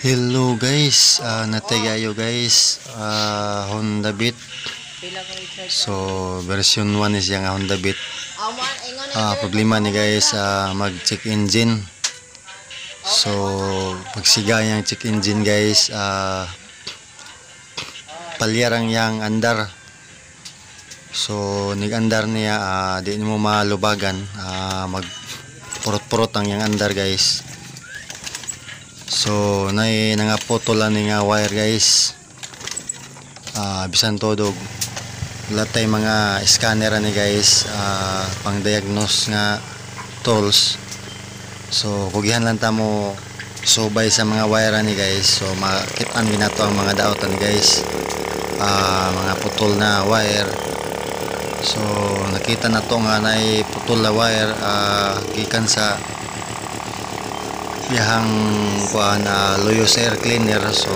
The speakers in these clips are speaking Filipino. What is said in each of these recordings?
Hello guys, natagayo guys, Honda Beat. So version 1 is yang Honda Beat. Problema ni guys, mag check engine. So pagsiga yang check engine guys, palyarang yang andar. So nig-andar niya, di mo malubagan, mag purot-purot ang yang andar guys. So nangaputulan ni nga wire guys, bisan todo latay mga scanner ni guys, pang diagnose nga tools. So kugihan lang ta mo subay sa mga wire ni guys. So makitaan ginato ang mga daot ni guys, mga putol na wire. So nakita na to nga nay putol na wire, gikan sa biyahang kuan Loyos air cleaner. So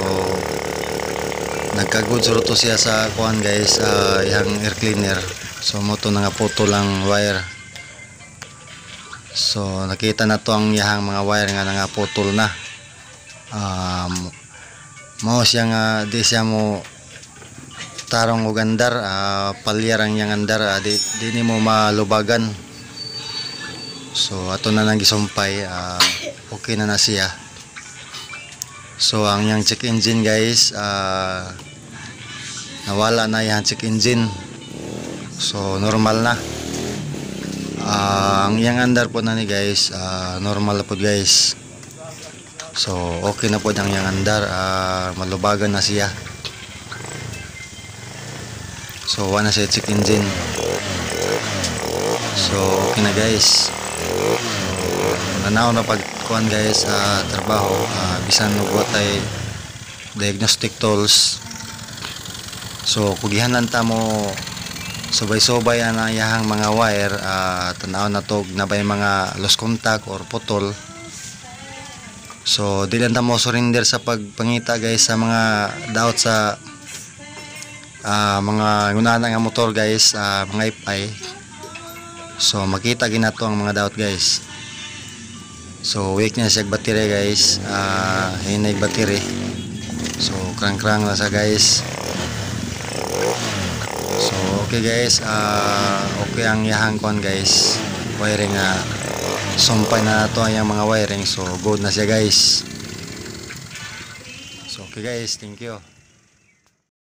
nagkagud suro to siya sa kuan guys, yang air cleaner. So mo to nga puto lang wire. So nakita na to ang yahang mga wire nga nga putol na. Mao siya nga di siya mo tarong og andar, palyarang yang andar, di ni mo malubagan. So ato na nang gisumpay, okay na siya. So ang yang check engine guys, nawala na yung check engine. So normal na. Ang yang andar po na ni guys, normal po guys. So okay na po ang yang andar, malubagan na siya. So wala na siya check engine. So okay na guys. Nanaw na pagkuhan guys sa trabaho, bisan nagwatay diagnostic tools. So kugihan lang ta mo subay-subay ang yahang mga wire, tanaw na to na bay mga lost contact or putol. So di lang ta mo surrender sa pagpangita guys sa mga daot sa mga ngunahan nga motor guys, mga ipay. So makita ginato ang mga daot guys. So weak na siya battery guys, hinay battery. So krang-krang na sa guys. So okay guys, okay ang yahang kuan guys, wiring, sumpay na to ang mga wiring. So good na siya guys. So okay guys, thank you.